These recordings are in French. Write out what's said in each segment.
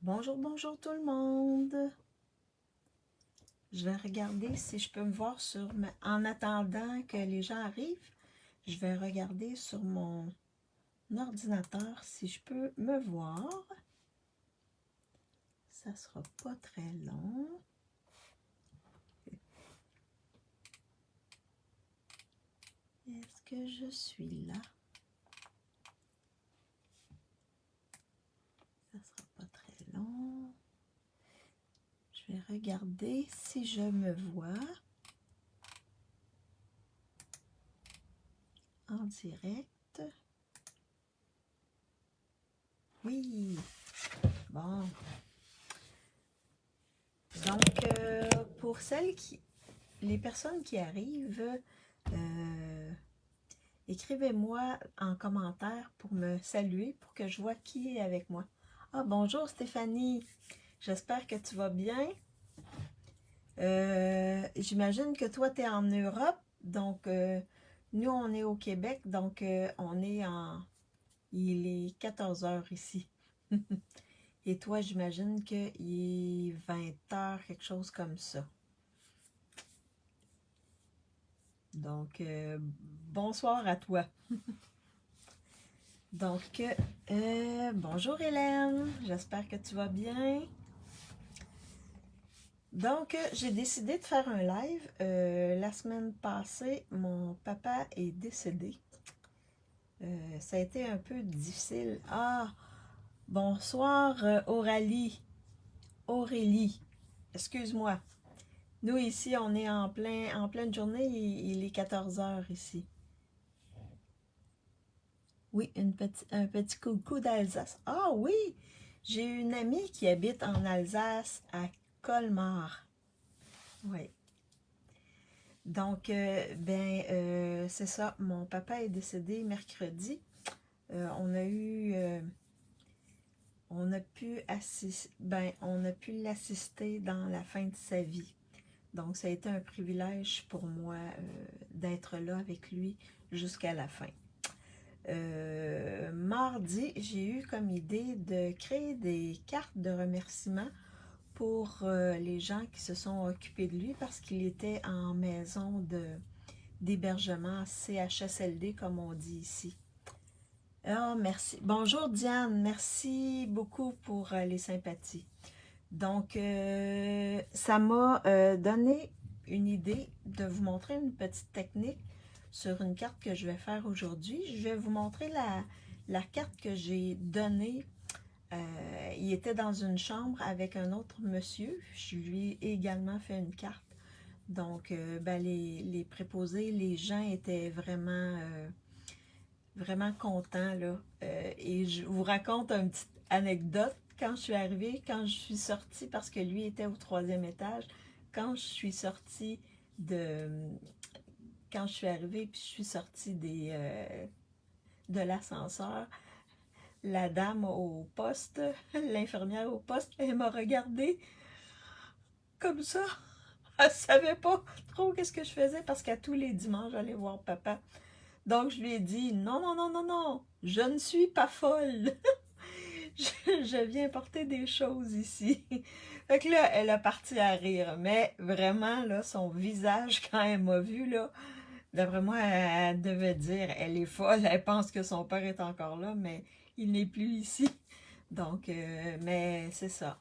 Bonjour, bonjour tout le monde. Je vais regarder si je peux me voir En attendant que les gens arrivent, je vais regarder sur mon ordinateur si je peux me voir. Ça sera pas très long. Est-ce que je suis là? Ça sera pas très long. Je vais regarder si je me vois en direct. Oui. Bon. Donc, pour les personnes qui arrivent, écrivez-moi en commentaire pour me saluer, pour que je vois qui est avec moi. Ah, bonjour Stéphanie, j'espère que tu vas bien. J'imagine que toi, tu es en Europe, donc nous, on est au Québec, donc Il est 14 heures ici. Et toi, j'imagine qu'il est 20 heures, quelque chose comme ça. Donc, bonsoir à toi. Donc, bonjour Hélène, j'espère que tu vas bien. Donc, j'ai décidé de faire un live. La semaine passée, mon papa est décédé. Ça a été un peu difficile. Ah, bonsoir Aurélie. Aurélie, excuse-moi. Nous ici, on est en pleine journée, il est 14 heures ici. Oui, un petit coucou d'Alsace. Ah oui, j'ai une amie qui habite en Alsace, à Colmar. Oui. Donc, c'est ça. Mon papa est décédé mercredi. On a pu on a pu l'assister dans la fin de sa vie. Donc, ça a été un privilège pour moi d'être là avec lui jusqu'à la fin. Mardi, j'ai eu comme idée de créer des cartes de remerciement pour les gens qui se sont occupés de lui parce qu'il était en maison d'hébergement CHSLD, comme on dit ici. Ah, merci. Bonjour Diane, merci beaucoup pour les sympathies. Donc, ça m'a donné une idée de vous montrer une petite technique sur une carte que je vais faire aujourd'hui. Je vais vous montrer la carte que j'ai donnée. Il était dans une chambre avec un autre monsieur. Je lui ai également fait une carte. Donc, les préposés, les gens étaient vraiment contents, là. Et je vous raconte une petite anecdote. Quand je suis arrivée, quand je suis sortie, parce que lui était au 3e étage, quand je suis sortie de... Quand je suis arrivée, puis je suis sortie de l'ascenseur, la dame au poste, l'infirmière au poste, elle m'a regardée comme ça. Elle savait pas trop qu'est-ce que je faisais parce qu'à tous les dimanches, j'allais voir papa. Donc, je lui ai dit, non, non, non, non, non, je ne suis pas folle. je viens porter des choses ici. Fait que là, elle a parti à rire. Mais vraiment, là, son visage, quand elle m'a vu, là, d'après moi, elle devait dire, elle est folle, elle pense que son père est encore là, mais il n'est plus ici. Donc, mais c'est ça.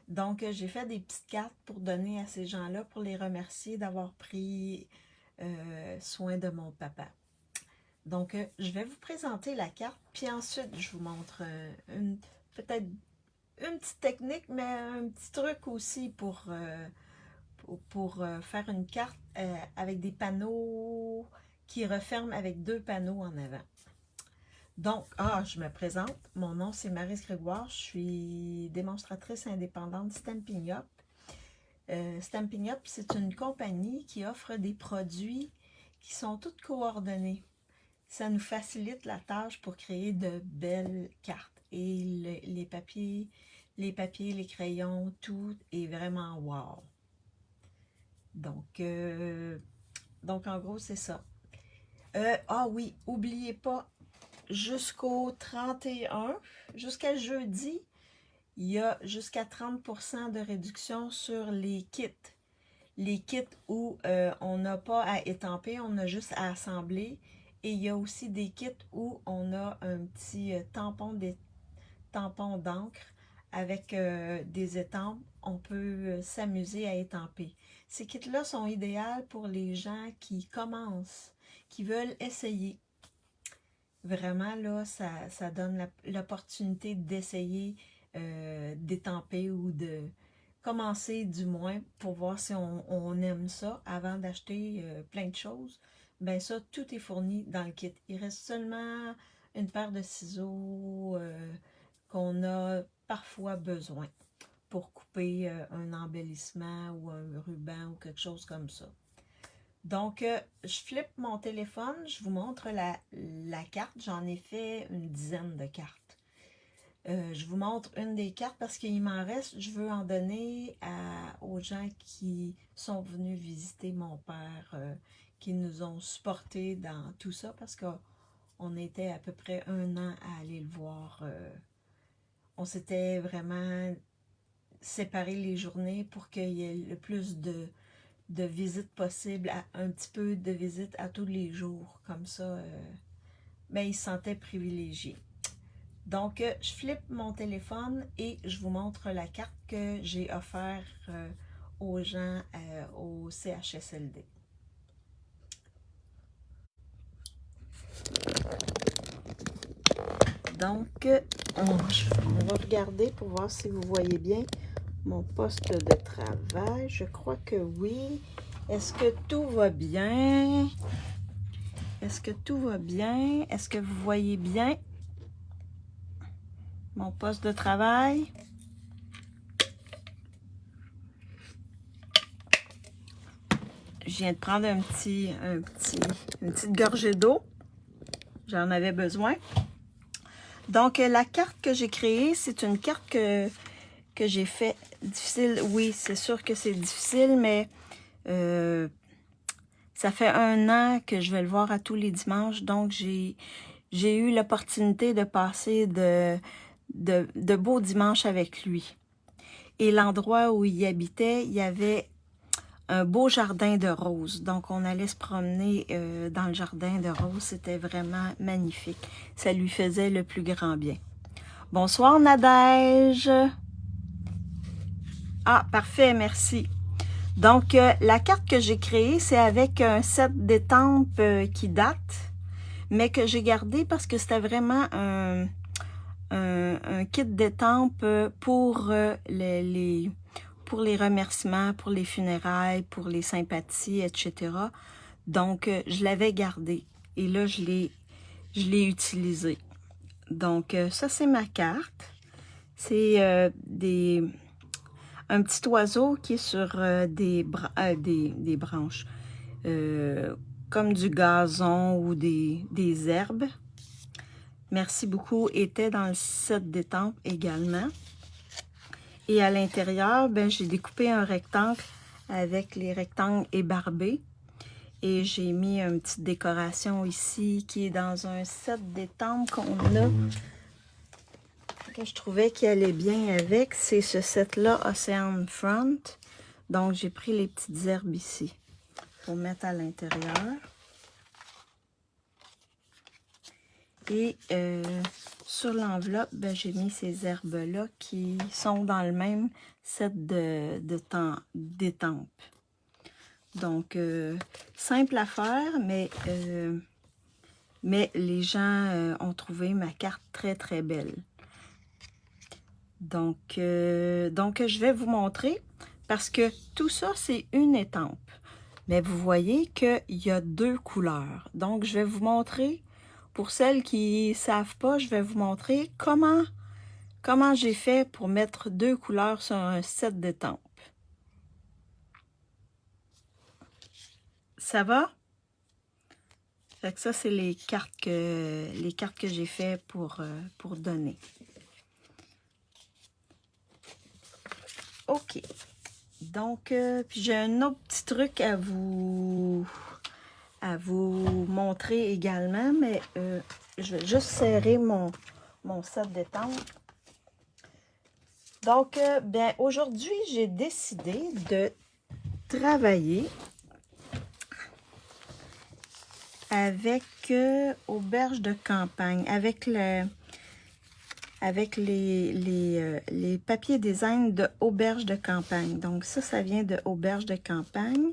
Donc, j'ai fait des petites cartes pour donner à ces gens-là, pour les remercier d'avoir pris soin de mon papa. Donc, je vais vous présenter la carte, puis ensuite, je vous montre peut-être une petite technique, mais un petit truc aussi pour faire une carte avec des panneaux qui referment avec 2 panneaux en avant. Donc, je me présente. Mon nom, c'est Maryse Grégoire. Je suis démonstratrice indépendante Stampin' Up. Stampin' Up, c'est une compagnie qui offre des produits qui sont tous coordonnés. Ça nous facilite la tâche pour créer de belles cartes. Et les crayons, tout est vraiment wow. Donc en gros, c'est ça. Oui, oubliez pas, jusqu'au 31, jusqu'à jeudi, il y a jusqu'à 30% de réduction sur les kits. Les kits où on n'a pas à étamper, on a juste à assembler. Et il y a aussi des kits où on a un petit tampon d'encre avec des étampes. On peut s'amuser à étamper. Ces kits-là sont idéaux pour les gens qui commencent, qui veulent essayer. Vraiment, là, ça donne l'opportunité d'essayer d'étamper ou de commencer du moins pour voir si on aime ça avant d'acheter plein de choses. Ben ça, tout est fourni dans le kit. Il reste seulement une paire de ciseaux qu'on a parfois besoin pour couper un embellissement ou un ruban ou quelque chose comme ça. Donc, je flippe mon téléphone, je vous montre la carte. J'en ai fait une dizaine de cartes. Je vous montre une des cartes parce qu'il m'en reste. Je veux en donner aux gens qui sont venus visiter mon père, qui nous ont supportés dans tout ça parce qu'on était à peu près 1 an à aller le voir. On s'était vraiment séparé les journées pour qu'il y ait le plus de visites possibles, un petit peu de visites à tous les jours. Comme ça, ben, il se sentait privilégié. Donc, je flippe mon téléphone et je vous montre la carte que j'ai offerte aux gens au CHSLD. Donc, on va regarder pour voir si vous voyez bien mon poste de travail. Je crois que oui. Est-ce que tout va bien? Est-ce que tout va bien? Est-ce que vous voyez bien mon poste de travail? Je viens de prendre une petite gorgée d'eau. J'en avais besoin. Donc, la carte que j'ai créée, c'est une carte que j'ai fait difficile. Oui, c'est sûr que c'est difficile, mais ça fait 1 an que je vais le voir à tous les dimanches. Donc, j'ai eu l'opportunité de passer de beaux dimanches avec lui. Et l'endroit où il habitait, il y avait un beau jardin de roses. Donc, on allait se promener dans le jardin de roses. C'était vraiment magnifique. Ça lui faisait le plus grand bien. Bonsoir, Nadège. Ah, parfait, merci. Donc, la carte que j'ai créée, c'est avec un set d'étampes qui date, mais que j'ai gardé parce que c'était vraiment un kit d'étampes pour les remerciements, pour les funérailles, pour les sympathies, etc. Donc, je l'avais gardé et là, je l'ai utilisé. Donc, ça, c'est ma carte. C'est un petit oiseau qui est sur des branches, comme du gazon ou des herbes. Merci beaucoup était dans le set d'étampes également. Et à l'intérieur, ben, j'ai découpé un rectangle avec les rectangles ébarbés. Et j'ai mis une petite décoration ici qui est dans un set d'étampes qu'on a, que je trouvais qu'il allait bien avec. C'est ce set-là, Ocean Front. Donc, j'ai pris les petites herbes ici pour mettre à l'intérieur. Et sur l'enveloppe, ben, j'ai mis ces herbes-là qui sont dans le même set d'étampes. Donc, simple à faire, mais les gens ont trouvé ma carte très, très belle. Donc, je vais vous montrer, parce que tout ça, c'est une étampe. Mais vous voyez qu'il y a 2 couleurs. Donc, je vais vous montrer, pour celles qui ne savent pas, je vais vous montrer comment j'ai fait pour mettre 2 couleurs sur un set d'étampes. Ça va? Fait que ça, c'est les cartes que j'ai fait pour donner. OK. Donc, puis j'ai un autre petit truc à vous montrer également, mais je vais juste serrer mon set d'étampes. Donc, bien, aujourd'hui, j'ai décidé de travailler avec auberge de campagne, avec les papiers design de auberge de campagne. Donc, ça vient de auberge de campagne.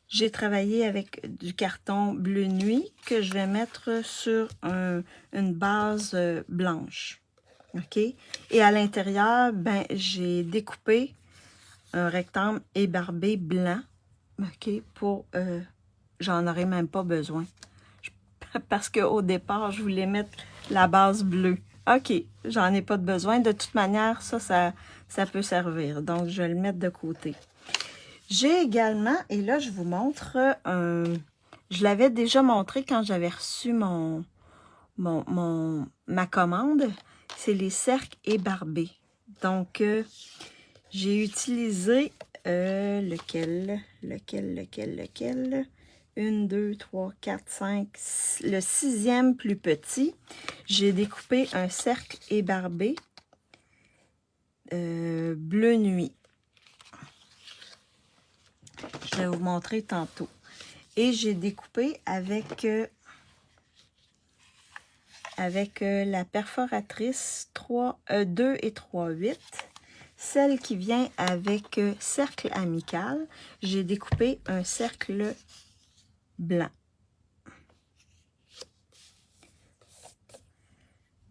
J'ai travaillé avec du carton bleu nuit que je vais mettre sur une base blanche. OK? Et à l'intérieur, ben, j'ai découpé un rectangle ébarbé blanc. OK? Pour, j'en aurais même pas besoin. Parce qu'au départ, je voulais mettre la base bleue. OK, j'en ai pas de besoin. De toute manière, ça peut servir. Donc, je vais le mettre de côté. J'ai également, et là, je vous montre, je l'avais déjà montré quand j'avais reçu ma commande. C'est les cercles ébarbés. Donc, j'ai utilisé lequel? 1, 2, 3, 4, 5, le 6e plus petit. J'ai découpé un cercle ébarbé bleu nuit. Je vais vous montrer tantôt. Et j'ai découpé avec la perforatrice 2 et 3/8. Celle qui vient avec cercle amical. J'ai découpé un cercle blanc.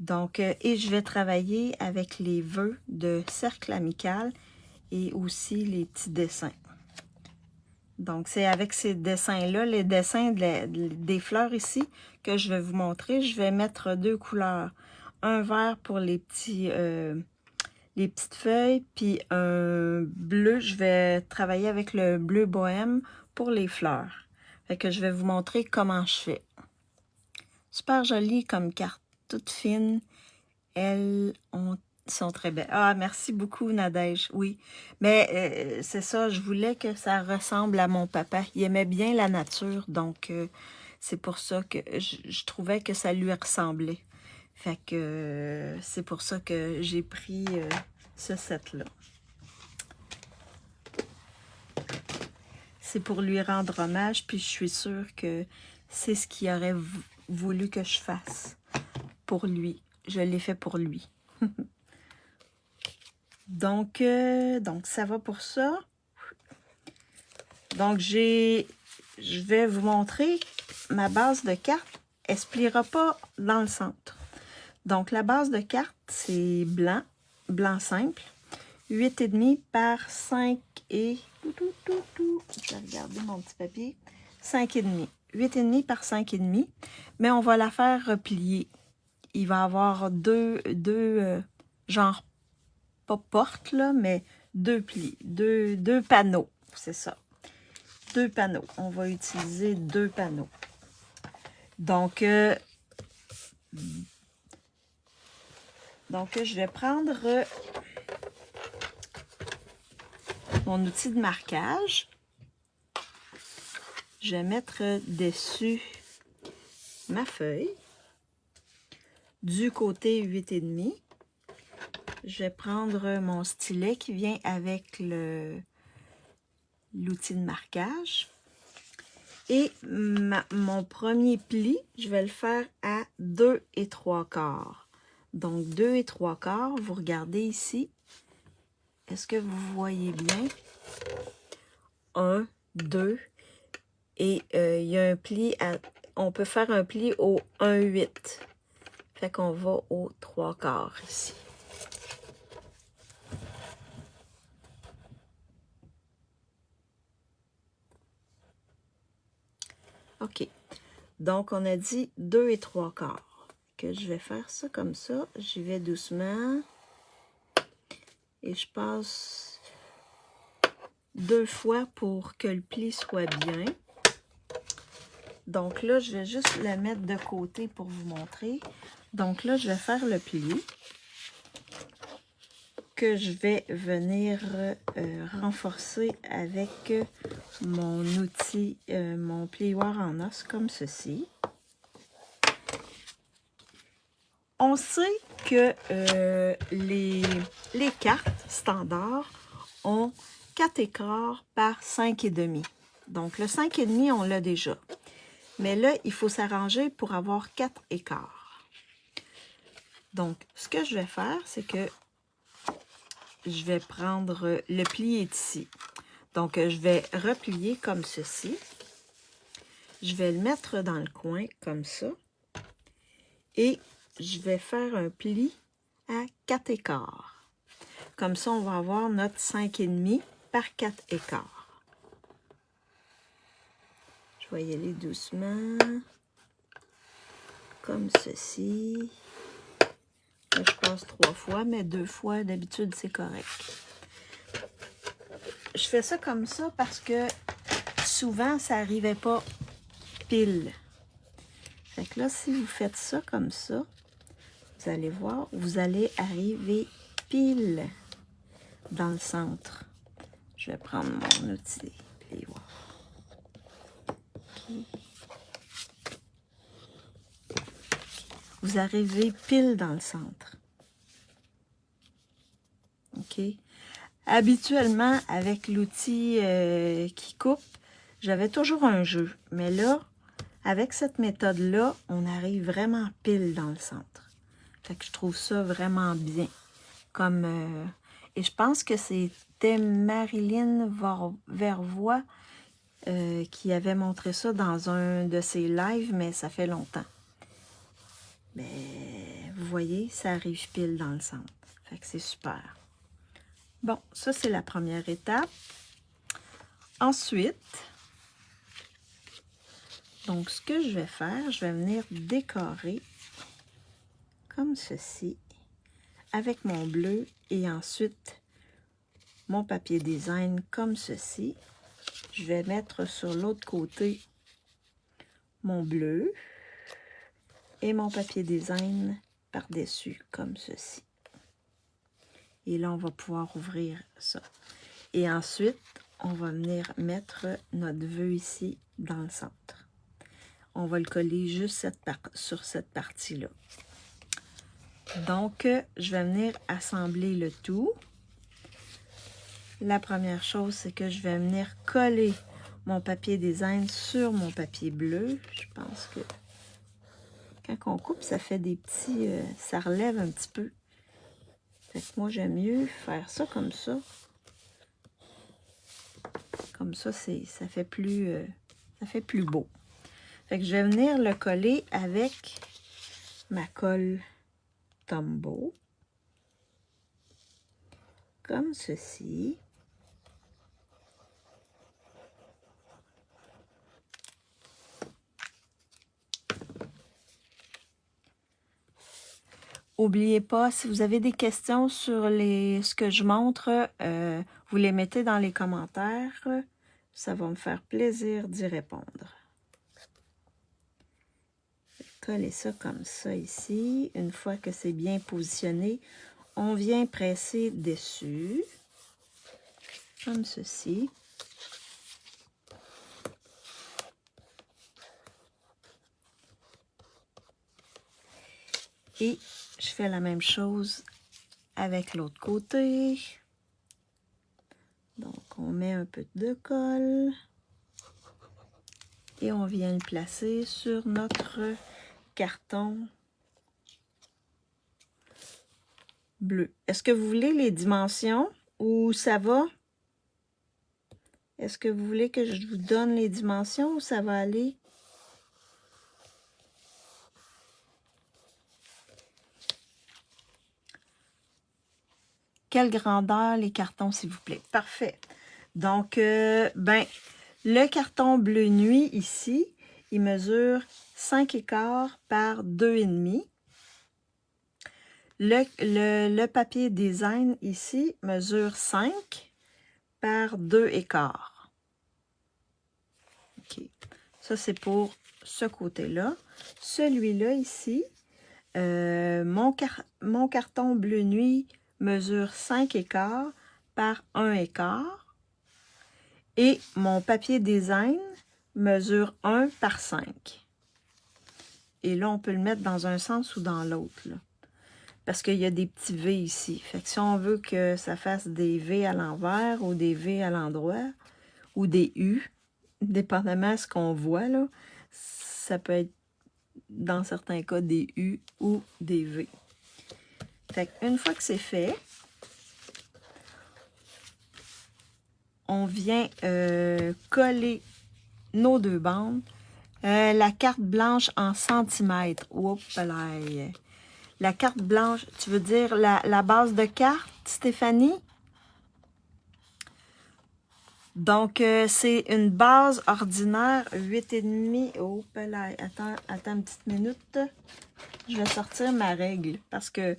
Donc, et je vais travailler avec les vœux de cercle amical et aussi les petits dessins. Donc, c'est avec ces dessins-là, les dessins des fleurs ici, que je vais vous montrer. Je vais mettre 2 couleurs. Un vert pour les petites feuilles, puis un bleu, je vais travailler avec le bleu bohème pour les fleurs. Fait que je vais vous montrer comment je fais. Super jolie comme carte, toute fine. Elles sont très belles. Ah, merci beaucoup, Nadège. Oui, mais c'est ça, je voulais que ça ressemble à mon papa. Il aimait bien la nature, donc c'est pour ça que je trouvais que ça lui ressemblait. Fait que c'est pour ça que j'ai pris ce set-là. C'est pour lui rendre hommage, puis je suis sûre que c'est ce qu'il aurait voulu que je fasse pour lui. Je l'ai fait pour lui. Donc, ça va pour ça. Donc, je vais vous montrer ma base de carte. Elle ne se pliera pas dans le centre. Donc, la base de carte, c'est blanc simple. 8,5 par 5 et... Je vais regarder mon petit papier. 5,5. 8,5 par 5,5. Mais on va la faire replier. Il va y avoir deux genre, pas portes, là, mais 2 plis, deux panneaux. C'est ça. 2 panneaux. On va utiliser 2 panneaux. Donc, je vais prendre mon outil de marquage. Je vais mettre dessus ma feuille. Du côté 8,5. Je vais prendre mon stylet qui vient avec l'outil de marquage. Et mon premier pli, je vais le faire à 2 et 3/4. Donc, 2 et 3/4, vous regardez ici. Est-ce que vous voyez bien? 1, 2. Et il y a un pli, on peut faire un pli au 1,8. Fait qu'on va au 3/4 ici. OK. Donc, on a dit 2 et 3/4. Que je vais faire ça comme ça. J'y vais doucement. Et je passe 2 fois pour que le pli soit bien. Donc là, je vais juste le mettre de côté pour vous montrer. Donc là, je vais faire le pli que je vais venir renforcer avec mon outil, mon plioir en os comme ceci. On sait que les cartes standards ont 4 écarts par 5,5. Donc, le 5,5, on l'a déjà. Mais là, il faut s'arranger pour avoir 4 écarts. Donc, ce que je vais faire, c'est que je vais prendre le pli est ici. Donc, je vais replier comme ceci. Je vais le mettre dans le coin comme ça. Et je vais faire un pli à 4 écarts. Comme ça, on va avoir notre 5,5 par 4 écarts. Je vais y aller doucement. Comme ceci. Là, je passe 3 fois, mais 2 fois, d'habitude, c'est correct. Je fais ça comme ça parce que souvent, ça n'arrivait pas pile. Fait que là, si vous faites ça comme ça, vous allez voir, vous allez arriver pile dans le centre. Je vais prendre mon outil et voir. Okay. Vous arrivez pile dans le centre. OK? Habituellement, avec l'outil qui coupe, j'avais toujours un jeu. Mais là, avec cette méthode-là, on arrive vraiment pile dans le centre. Fait que je trouve ça vraiment bien. Et je pense que c'était Marilyn Vervoix qui avait montré ça dans un de ses lives, mais ça fait longtemps. Mais vous voyez, ça arrive pile dans le centre. Fait que c'est super. Bon, ça c'est la première étape. Ensuite, donc ce que je vais faire, je vais venir décorer comme ceci avec mon bleu et ensuite mon papier design comme ceci. Je vais mettre sur l'autre côté mon bleu et mon papier design par-dessus comme ceci. Et là, on va pouvoir ouvrir ça. Et ensuite, on va venir mettre notre vœu ici dans le centre. On va le coller juste sur cette partie-là. Donc, je vais venir assembler le tout. La première chose, c'est que je vais venir coller mon papier design sur mon papier bleu. Je pense que quand on coupe, ça fait des petits... ça relève un petit peu. Fait que moi, j'aime mieux faire ça comme ça. Comme ça, ça fait plus beau. Fait que je vais venir le coller avec ma colle Tombow. Comme ceci. N'oubliez pas, si vous avez des questions sur ce que je montre, vous les mettez dans les commentaires. Ça va me faire plaisir d'y répondre. Coller ça comme ça ici. Une fois que c'est bien positionné, on vient presser dessus. Comme ceci. Et je fais la même chose avec l'autre côté. Donc, on met un peu de colle. Et on vient le placer sur notre carton bleu. Est-ce que vous voulez les dimensions ou ça va? Est-ce que vous voulez que je vous donne les dimensions ou ça va aller? Quelle grandeur les cartons, s'il vous plaît? Parfait. Donc, le carton bleu nuit ici, il mesure 5 écarts par 2,5. Le papier design ici mesure 5 par 2 écarts. OK. Ça, c'est pour ce côté-là. Celui-là ici, mon carton bleu nuit mesure 5 écarts par 1 écart. Et mon papier design mesure 1 par 5. Et là, on peut le mettre dans un sens ou dans l'autre. parce qu'il y a des petits V ici. Fait que si on veut que ça fasse des V à l'envers ou des V à l'endroit ou des U, dépendamment de ce qu'on voit, là, ça peut être dans certains cas des U ou des V. Fait qu'une fois que c'est fait, on vient coller nos deux bandes. La carte blanche en centimètres. Oups là. La carte blanche, tu veux dire la base de carte, Stéphanie? Donc, c'est une base ordinaire 8,5. Oh, là, attends une petite minute. Je vais sortir ma règle parce que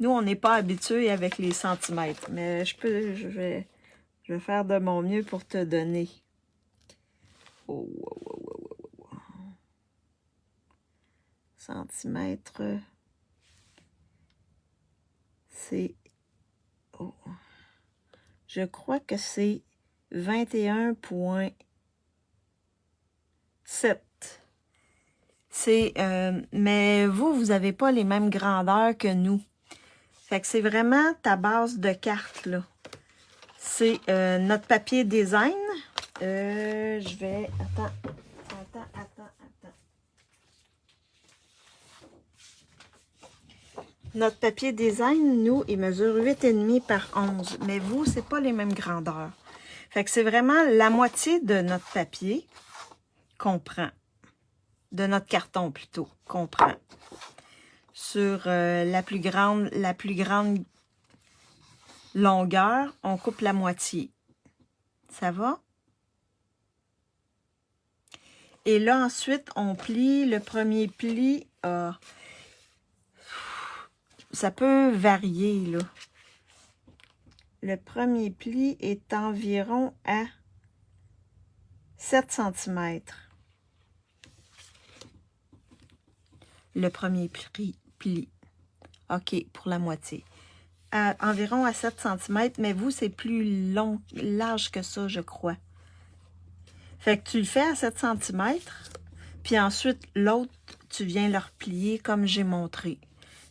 nous, on n'est pas habitués avec les centimètres. Mais je vais faire de mon mieux pour te donner. Oh, centimètres. C'est... Oh. Je crois que c'est 21,7. C'est... mais vous n'avez pas les mêmes grandeurs que nous. Fait que c'est vraiment ta base de carte, là. C'est notre papier design. Je vais... Attends. Notre papier design, nous, il mesure 8,5 par 11. Mais vous, c'est pas les mêmes grandeurs. Fait que c'est vraiment la moitié de notre papier qu'on prend. De notre carton, plutôt, qu'on prend. Sur la plus grande longueur, on coupe la moitié. Ça va? Et là, ensuite, on plie. Le premier pli, ça peut varier, là. Le premier pli est environ à 7 cm. Le premier pli. OK, pour la moitié. Environ à 7 cm, mais vous, c'est plus large que ça, je crois. Fait que tu le fais à 7 cm, puis ensuite, l'autre, tu viens le replier comme j'ai montré.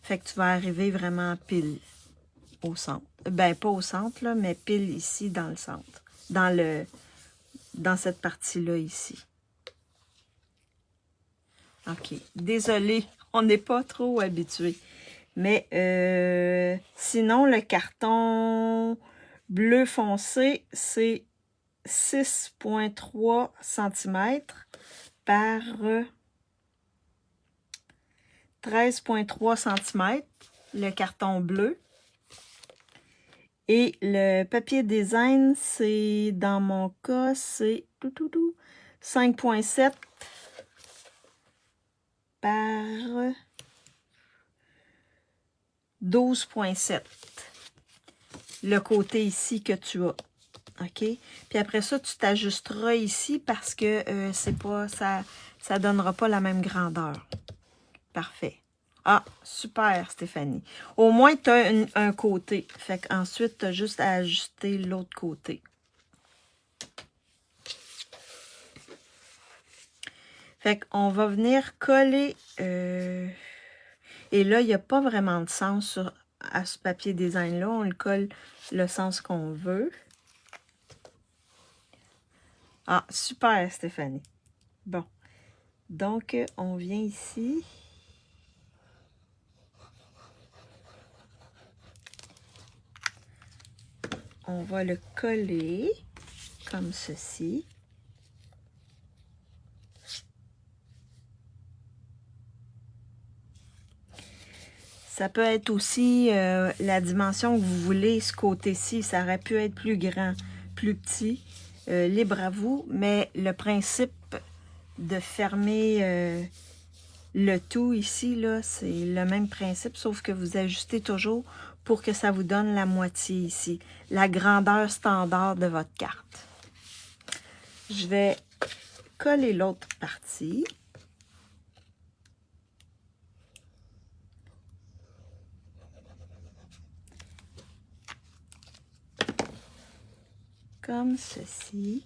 Fait que tu vas arriver vraiment pile au centre. Ben, pas au centre, là, mais pile ici dans le centre. Dans cette partie-là ici. OK. Désolée, on n'est pas trop habitué. Mais sinon, le carton bleu foncé, c'est 6,3 cm par 13,3 cm, le carton bleu. Et le papier design, c'est, dans mon cas, c'est 5,7 par 12,7. Le côté ici que tu as. OK? Puis après ça, tu t'ajusteras ici parce que c'est pas ça donnera pas la même grandeur. Parfait. Ah, super, Stéphanie. Au moins, tu as un côté. Fait qu'ensuite, tu as juste à ajuster l'autre côté. Fait qu'on va venir coller. Et là, il n'y a pas vraiment de sens à ce papier design-là. On le colle le sens qu'on veut. Ah, super, Stéphanie. Bon. Donc, on vient ici. On va le coller comme ceci. Ça peut être aussi la dimension que vous voulez, ce côté-ci. Ça aurait pu être plus grand, plus petit. Libre à vous. Mais le principe de fermer le tout ici, là, c'est le même principe, sauf que vous ajustez toujours pour que ça vous donne la moitié ici. La grandeur standard de votre carte. Je vais coller l'autre partie. Comme ceci.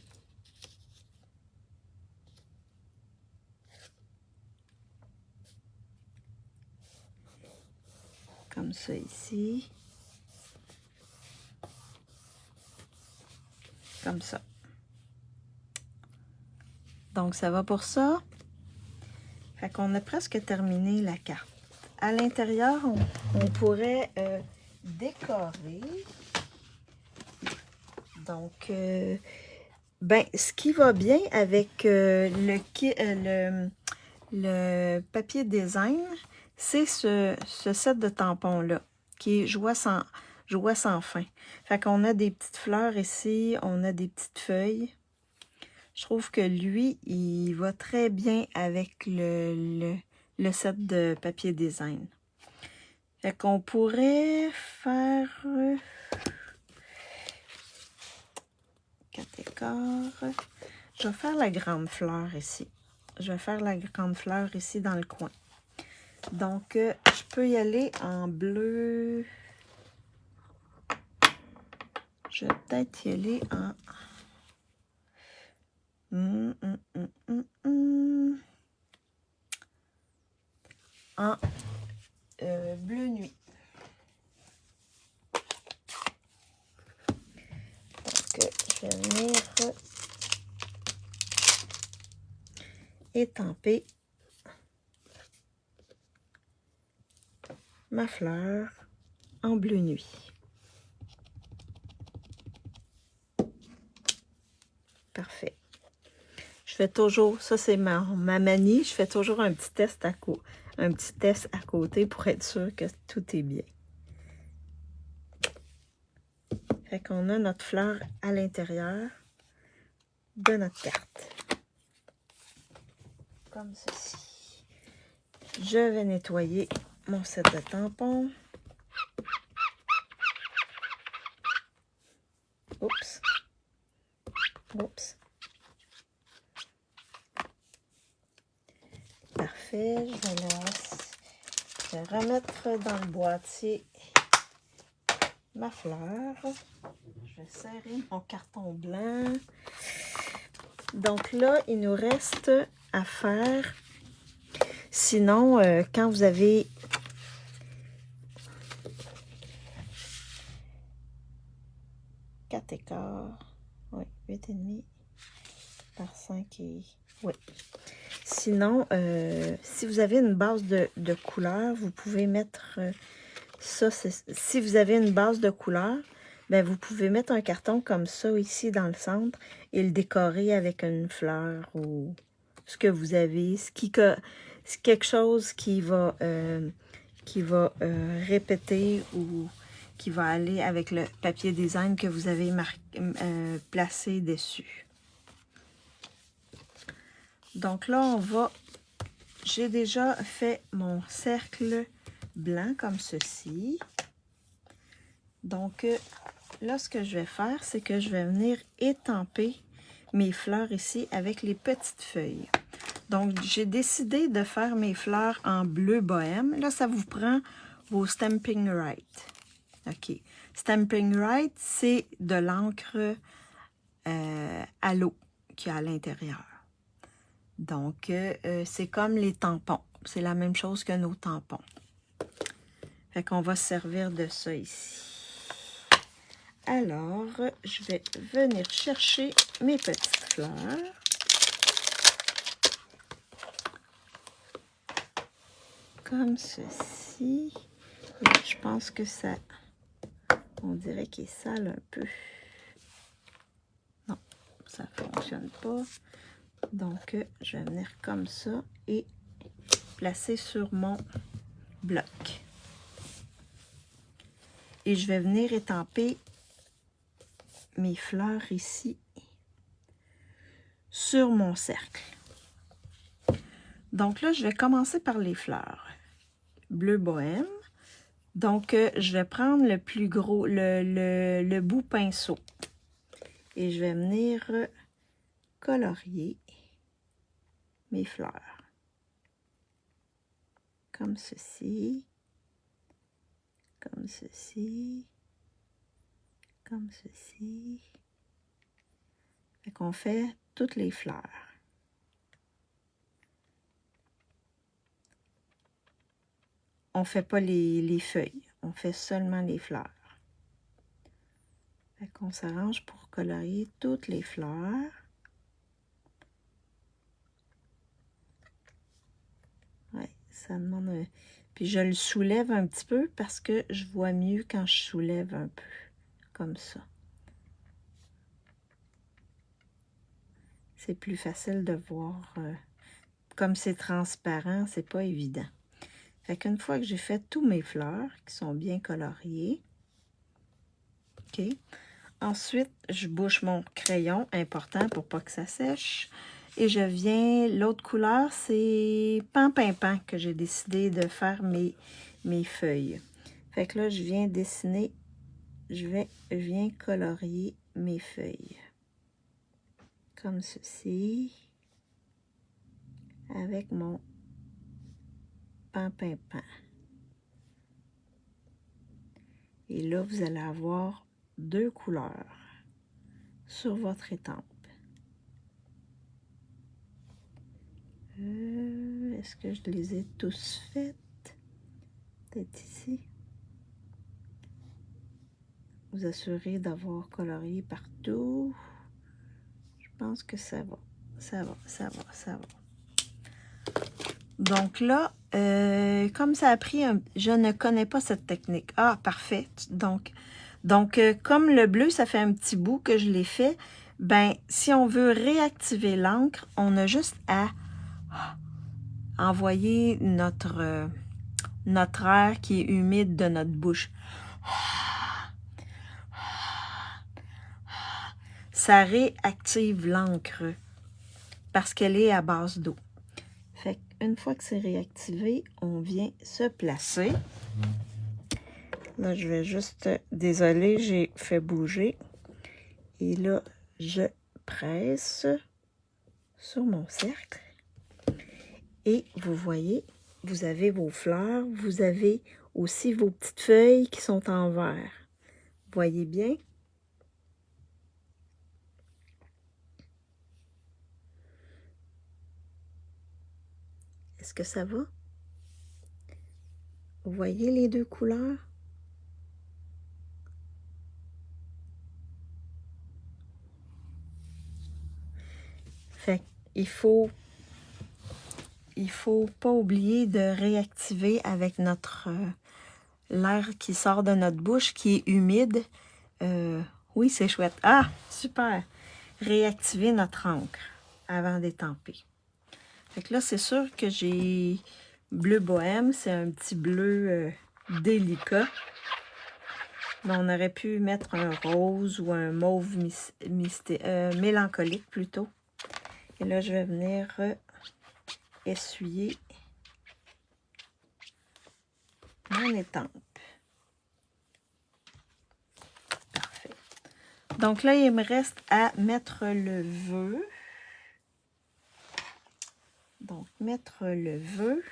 Comme ça ici. Comme ça. Donc, ça va pour ça. Fait qu'on a presque terminé la carte. À l'intérieur, on pourrait décorer. Donc, ben, ce qui va bien avec le papier design, c'est ce set de tampons-là, qui est joie sans fin. Fait qu'on a des petites fleurs ici, on a des petites feuilles. Je trouve que lui, il va très bien avec le set de papier design. Fait qu'on pourrait faire 4 écarts. Je vais faire la grande fleur ici. Je vais faire la grande fleur ici dans le coin. Donc, je peux y aller en bleu. Je vais peut-être y aller en... En bleu nuit. Donc, je vais venir étamper ma fleur en bleu nuit. Parfait. Je fais toujours, ça c'est ma manie, je fais toujours un petit test à côté pour être sûr que tout est bien. Fait qu'on a notre fleur à l'intérieur de notre carte. Comme ceci. Je vais nettoyer mon set de tampons. Oups. Oups. Parfait. Je vais remettre dans le boîtier ma fleur. Je vais serrer mon carton blanc. Donc là, il nous reste à faire. Sinon, quand vous avez 4 écarts, oui, 8,5 par 5 et... Oui. Sinon, si vous avez une base de couleur, vous pouvez mettre ça. Si vous avez une base de couleur, ben vous pouvez mettre un carton comme ça ici dans le centre et le décorer avec une fleur ou ce que vous avez. C'est quelque chose qui va répéter ou qui va aller avec le papier design que vous avez placé dessus. Donc là, j'ai déjà fait mon cercle blanc comme ceci. Donc là, ce que je vais faire, c'est que je vais venir étamper mes fleurs ici avec les petites feuilles. Donc, j'ai décidé de faire mes fleurs en bleu bohème. Là, ça vous prend vos Stampin' Write. OK. Stampin' Write, c'est de l'encre à l'eau qu'il y a à l'intérieur. Donc, c'est comme les tampons. C'est la même chose que nos tampons. Fait qu'on va se servir de ça ici. Alors, je vais venir chercher mes petites fleurs. Comme ceci. Et je pense que ça, on dirait qu'il est sale un peu. Non, ça ne fonctionne pas. Donc, je vais venir comme ça et placer sur mon bloc. Et je vais venir étamper mes fleurs ici sur mon cercle. Donc là, je vais commencer par les fleurs. Bleu bohème. Donc, je vais prendre le plus gros, le bout pinceau. Et je vais venir colorier mes fleurs. Comme ceci. Comme ceci. Comme ceci. Fait qu'on fait toutes les fleurs. On ne fait pas les feuilles. on fait seulement les fleurs. Fait qu'on s'arrange pour colorier toutes les fleurs. Ouais, ça demande un... Puis je le soulève un petit peu parce que je vois mieux quand je soulève un peu, comme ça. C'est plus facile de voir. Comme c'est transparent, c'est pas évident. Fait qu'une fois que j'ai fait tous mes fleurs qui sont bien coloriées, ok. Ensuite, je bouche mon crayon, important pour pas que ça sèche. Et je viens, l'autre couleur, c'est Pan-Pin-Pan que j'ai décidé de faire mes feuilles. Fait que là, je viens dessiner, je viens colorier mes feuilles. Comme ceci. Avec mon Pan-Pin-Pan. Et là, vous allez avoir deux couleurs sur votre étampe. Est-ce que je les ai tous faites? Peut-être ici. Vous assurez d'avoir colorié partout. Je pense que ça va. Ça va, ça va, ça va. Donc là, comme ça a pris un... Je ne connais pas cette technique. Ah, parfait. Donc comme le bleu, ça fait un petit bout que je l'ai fait, ben, si on veut réactiver l'encre, on a juste à envoyer notre air qui est humide de notre bouche. Ça réactive l'encre parce qu'elle est à base d'eau. Fait qu'une fois que c'est réactivé, on vient se placer. Là, je vais juste... Désolée, j'ai fait bouger. Et là, je presse sur mon cercle. Et vous voyez, vous avez vos fleurs, vous avez aussi vos petites feuilles qui sont en vert. Voyez bien? Est-ce que ça va? Vous voyez les deux couleurs? Fait qu'il faut pas oublier de réactiver avec notre l'air qui sort de notre bouche, qui est humide. Oui, c'est chouette. Ah, super! Réactiver notre encre avant d'étamper. Fait que là, c'est sûr que j'ai bleu bohème. C'est un petit bleu délicat. Mais on aurait pu mettre un rose ou un mauve mélancolique plutôt. Et là, je vais venir essuyer mon étampe. Parfait. Donc là, il me reste à mettre le vœu. Donc, mettre le vœu.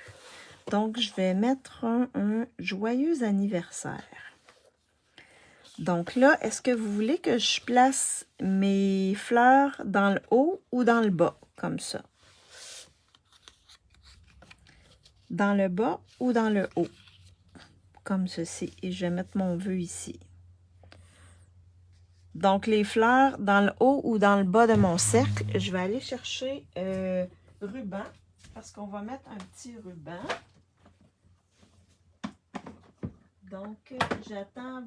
Donc, je vais mettre un joyeux anniversaire. Donc là, est-ce que vous voulez que je place mes fleurs dans le haut ou dans le bas, comme ça? Dans le bas ou dans le haut, comme ceci. Et je vais mettre mon vœu ici. Donc, les fleurs dans le haut ou dans le bas de mon cercle, je vais aller chercher ruban, parce qu'on va mettre un petit ruban. Donc, j'attends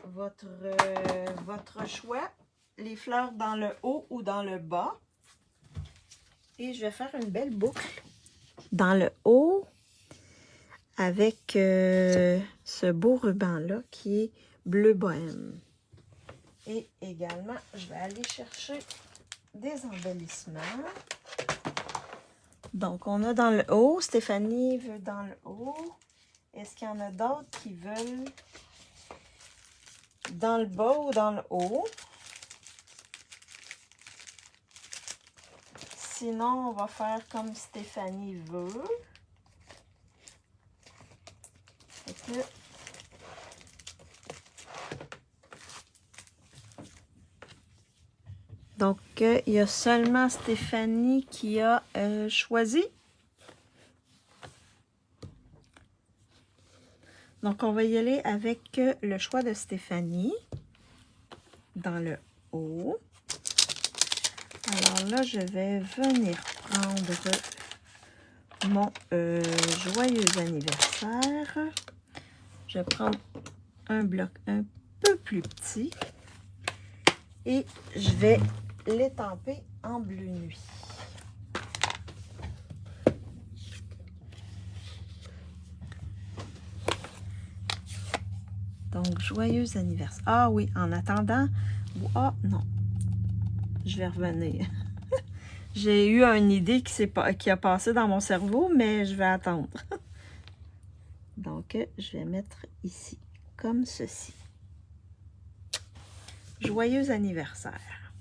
votre choix, les fleurs dans le haut ou dans le bas. Et je vais faire une belle boucle dans le haut avec ce beau ruban-là qui est bleu bohème. Et également, je vais aller chercher des embellissements. Donc, on a dans le haut. Stéphanie veut dans le haut. Est-ce qu'il y en a d'autres qui veulent dans le bas ou dans le haut? Sinon, on va faire comme Stéphanie veut. Fait que, donc, il y a seulement Stéphanie qui a choisi. Donc, on va y aller avec le choix de Stéphanie dans le haut. Alors là, je vais venir prendre mon joyeux anniversaire. Je vais prendre un bloc un peu plus petit et je vais l'étamper en bleu nuit. Donc, joyeux anniversaire. Ah oui, en attendant... Ah non, je vais revenir. J'ai eu une idée qui a passé dans mon cerveau, mais je vais attendre. Donc, je vais mettre ici, comme ceci. Joyeux anniversaire.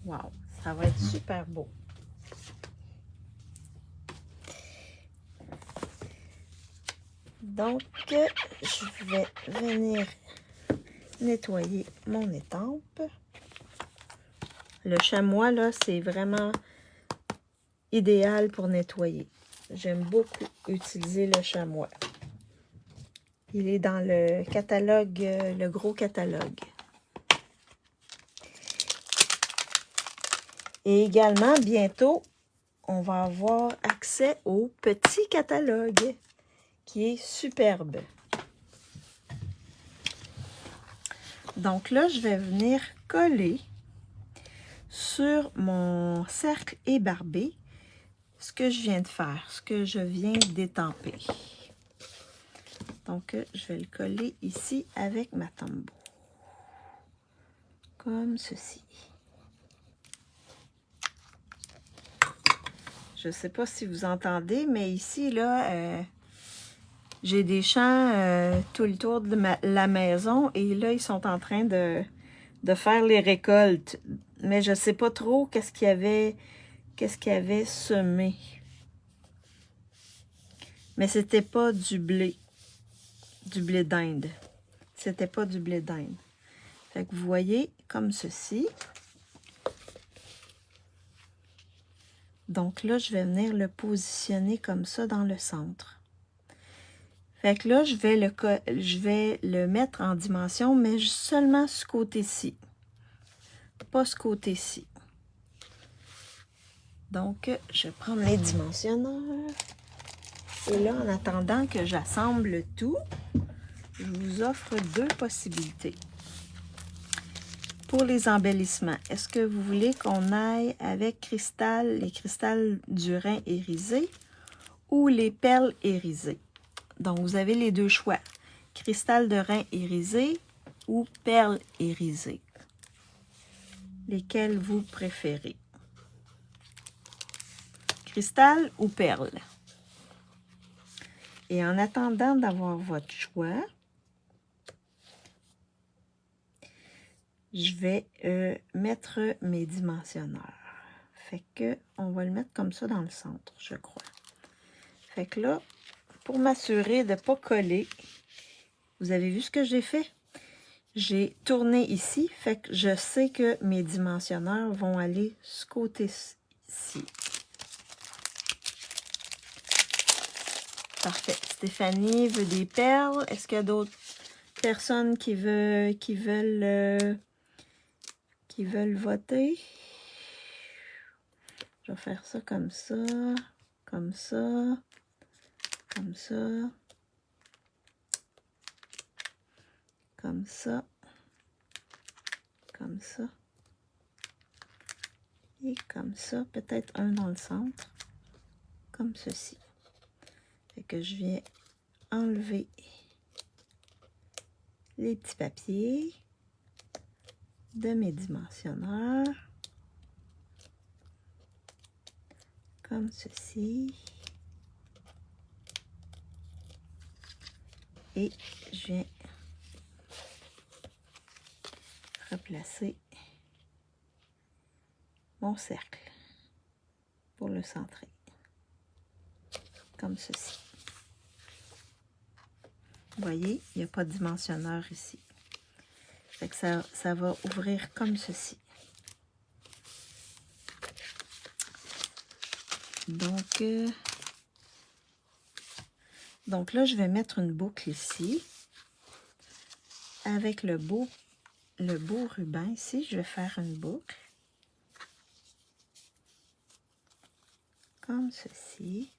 Wow, ça va être super beau. Donc, je vais venir nettoyer mon étampe. Le chamois, là, c'est vraiment idéal pour nettoyer. J'aime beaucoup utiliser le chamois. Il est dans le catalogue, le gros catalogue. Et également, bientôt, on va avoir accès au petit catalogue qui est superbe. Donc là, je vais venir coller sur mon cercle ébarbé ce que je viens de faire, ce que je viens d'étamper. Donc, je vais le coller ici avec ma Tombow. Comme ceci. Je ne sais pas si vous entendez, mais ici, là, j'ai des champs tout le tour de la maison et là, ils sont en train de faire les récoltes. Mais je ne sais pas trop qu'est-ce qu'il y avait semé. Mais c'était pas du blé d'Inde. C'était pas du blé d'Inde. Fait que vous voyez, comme ceci. Donc là, je vais venir le positionner comme ça dans le centre. Fait que là, je vais le mettre en dimension, mais seulement ce côté-ci. Pas ce côté-ci. Donc, je vais prendre les dimensionneurs. Et là, en attendant que j'assemble tout, je vous offre deux possibilités. Pour les embellissements, est-ce que vous voulez qu'on aille avec les cristals du Rhin irisés ou les perles irisées? Donc, vous avez les deux choix. Cristal de Rhin irisé ou perles irisées. Lesquels vous préférez? Cristal ou perle? Et en attendant d'avoir votre choix, je vais mettre mes dimensionneurs. Fait que on va le mettre comme ça dans le centre, je crois. Fait que là, pour m'assurer de ne pas coller, vous avez vu ce que j'ai fait? J'ai tourné ici, fait que je sais que mes dimensionneurs vont aller ce côté-ci. Parfait. Stéphanie veut des perles. Est-ce qu'il y a d'autres personnes qui veulent voter? Je vais faire ça comme ça, comme ça, comme ça, comme ça, comme ça, et comme ça. Peut-être un dans le centre, comme ceci. Fait que je viens enlever les petits papiers de mes dimensionneurs, comme ceci. Et je viens replacer mon cercle pour le centrer, comme ceci. Vous voyez, il n'y a pas de dimensionneur ici. Fait que ça va ouvrir comme ceci. Donc, Donc là, je vais mettre une boucle ici. Avec le beau ruban ici, je vais faire une boucle. Comme ceci.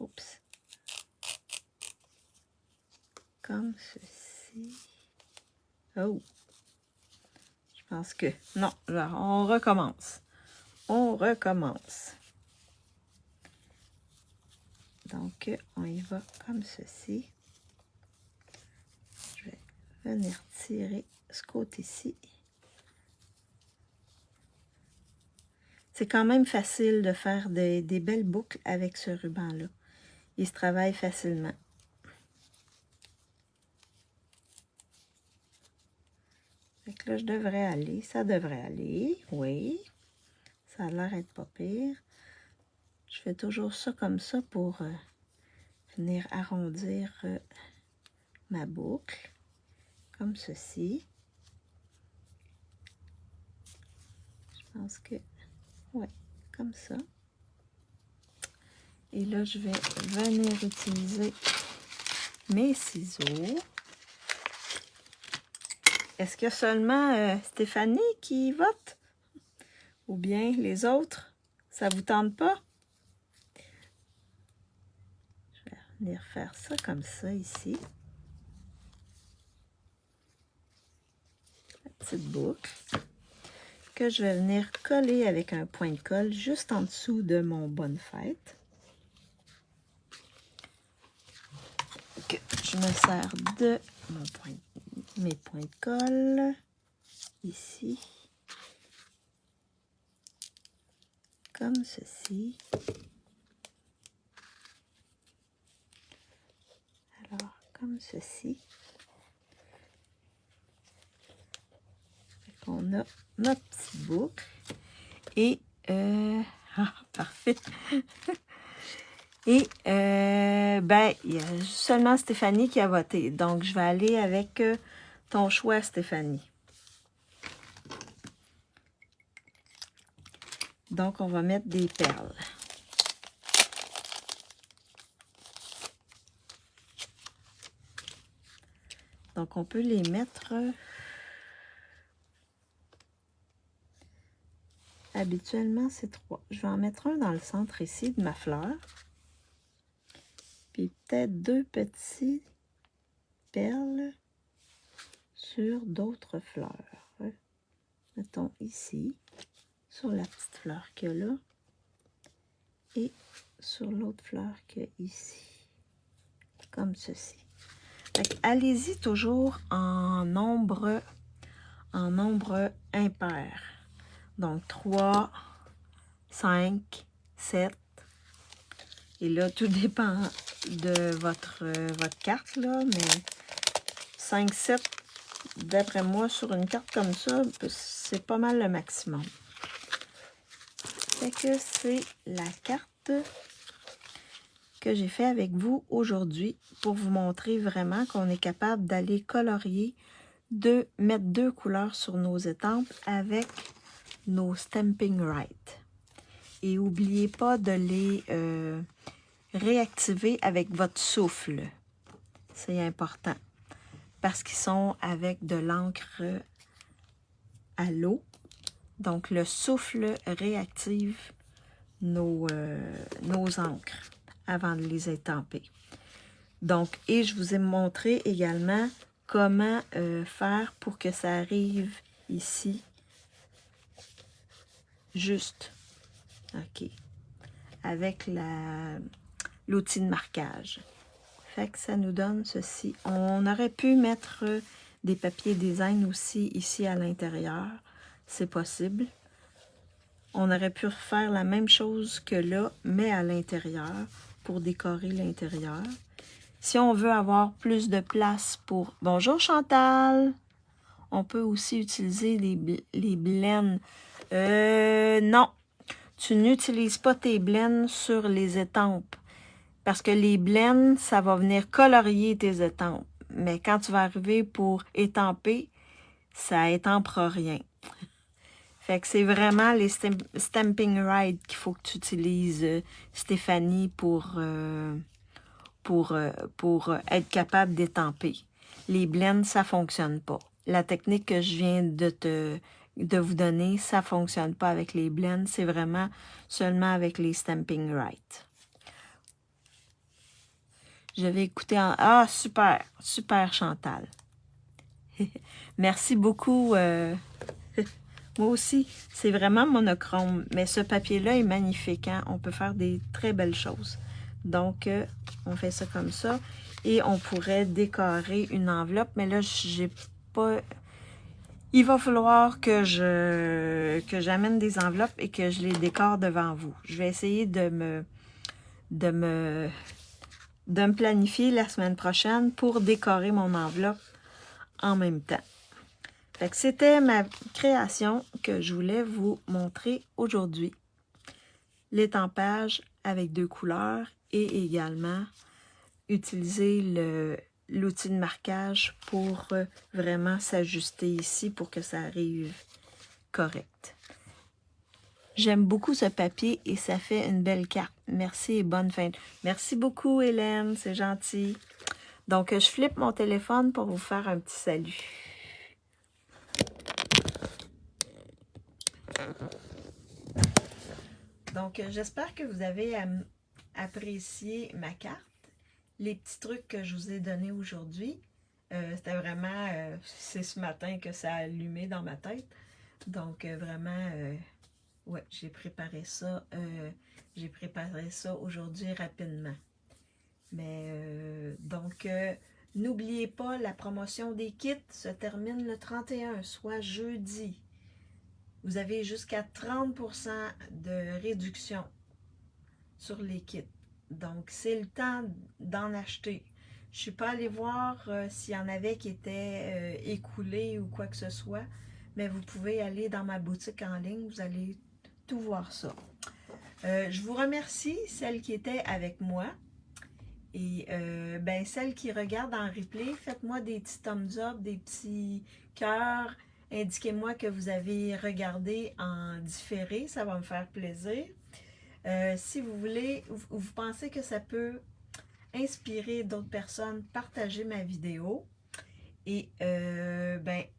Oups. Comme ceci. Oh. Je pense que... Non, là, on recommence. On recommence. Donc, on y va comme ceci. Je vais venir tirer ce côté-ci. C'est quand même facile de faire des belles boucles avec ce ruban-là. Il se travaille facilement. Fait que là, je devrais aller. Ça devrait aller. Oui. Ça a l'air d'être pas pire. Je fais toujours ça comme ça pour venir arrondir ma boucle. Comme ceci. Je pense que... Ouais, comme ça. Et là, je vais venir utiliser mes ciseaux. Est-ce qu'il y a seulement Stéphanie qui vote? Ou bien les autres? Ça vous tente pas? Je vais venir faire ça comme ça ici. La petite boucle que je vais venir coller avec un point de colle juste en dessous de mon bonne fête. Que je me sers de mes points de colle ici. Comme ceci. Alors, comme ceci. On a notre petite boucle. Et, parfait. Et, ben, il y a seulement Stéphanie qui a voté. Donc, je vais aller avec ton choix, Stéphanie. Donc, on va mettre des perles. Donc, on peut les mettre... Habituellement, c'est 3. Je vais en mettre un dans le centre ici de ma fleur. Puis peut-être 2 petits perles sur d'autres fleurs. Mettons ici, sur la petite fleur qu'il y a là. Et sur l'autre fleur qu'il y a ici. Comme ceci. Allez-y toujours en nombre impair. Donc 3, 5, 7. Et là, tout dépend de votre carte, là, mais 5, 7, d'après moi, sur une carte comme ça, c'est pas mal le maximum. Fait que c'est la carte que j'ai fait avec vous aujourd'hui pour vous montrer vraiment qu'on est capable d'aller colorier, de mettre 2 couleurs sur nos étampes avec nos Stampin' Right. Et n'oubliez pas de les réactiver avec votre souffle. C'est important. Parce qu'ils sont avec de l'encre à l'eau. Donc, le souffle réactive nos encres avant de les étamper. Donc, et je vous ai montré également comment faire pour que ça arrive ici. Juste. OK. Avec l'outil de marquage. Fait que ça nous donne ceci. On aurait pu mettre des papiers design aussi ici à l'intérieur. C'est possible. On aurait pu refaire la même chose que là, mais à l'intérieur, pour décorer l'intérieur. Si on veut avoir plus de place pour... Bonjour Chantal! On peut aussi utiliser les blends. Non, tu n'utilises pas tes blends sur les étampes. Parce que les blends, ça va venir colorier tes étampes. Mais quand tu vas arriver pour étamper, ça étampera rien. Fait que c'est vraiment les stamping rights qu'il faut que tu utilises, Stéphanie, pour être capable d'étamper. Les blends, ça fonctionne pas. La technique que je viens de vous donner, ça fonctionne pas avec les blends, c'est vraiment seulement avec les stamping rights. Je vais écouter en... Ah, super, super Chantal. Merci beaucoup. Moi aussi, c'est vraiment monochrome, mais ce papier-là est magnifique. Hein? On peut faire des très belles choses. Donc, on fait ça comme ça. Et on pourrait décorer une enveloppe, mais là, j'ai pas... Il va falloir que j'amène des enveloppes et que je les décore devant vous. Je vais essayer de me planifier la semaine prochaine pour décorer mon enveloppe en même temps. Fait que c'était ma création que je voulais vous montrer aujourd'hui. L'étampage avec 2 couleurs et également utiliser l'outil de marquage pour vraiment s'ajuster ici pour que ça arrive correct. J'aime beaucoup ce papier et ça fait une belle carte. Merci et bonne fin. Merci beaucoup Hélène, c'est gentil. Donc je flippe mon téléphone pour vous faire un petit salut. Donc, j'espère que vous avez apprécié ma carte, les petits trucs que je vous ai donnés aujourd'hui. C'était vraiment, c'est ce matin que ça a allumé dans ma tête. Donc, vraiment, ouais, j'ai préparé ça aujourd'hui rapidement. Mais, donc, n'oubliez pas, la promotion des kits se termine le 31, soit jeudi. Vous avez jusqu'à 30% de réduction sur les kits. Donc, c'est le temps d'en acheter. Je ne suis pas allée voir s'il y en avait qui étaient écoulés ou quoi que ce soit, mais vous pouvez aller dans ma boutique en ligne, vous allez tout voir ça. Je vous remercie, celles qui étaient avec moi. Et celles qui regardent en replay, faites-moi des petits thumbs up, des petits cœurs. Indiquez-moi que vous avez regardé en différé, ça va me faire plaisir. Si vous voulez, vous pensez que ça peut inspirer d'autres personnes, partagez ma vidéo. Et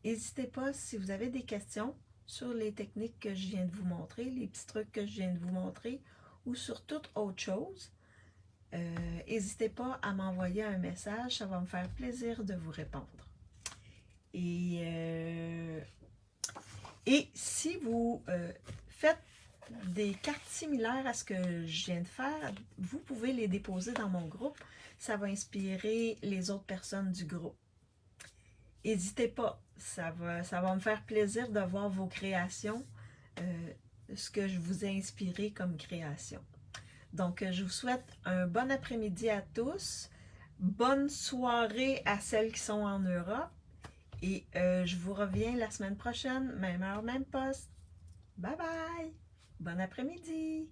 n'hésitez pas si vous avez des questions sur les techniques que je viens de vous montrer, les petits trucs que je viens de vous montrer, ou sur toute autre chose. N'hésitez pas à m'envoyer un message, ça va me faire plaisir de vous répondre. Et si vous faites des cartes similaires à ce que je viens de faire, vous pouvez les déposer dans mon groupe. Ça va inspirer les autres personnes du groupe. N'hésitez pas, ça va me faire plaisir de voir vos créations, ce que je vous ai inspiré comme création. Donc, je vous souhaite un bon après-midi à tous. Bonne soirée à celles qui sont en Europe. Et je vous reviens la semaine prochaine, même heure, même poste. Bye bye! Bon après-midi!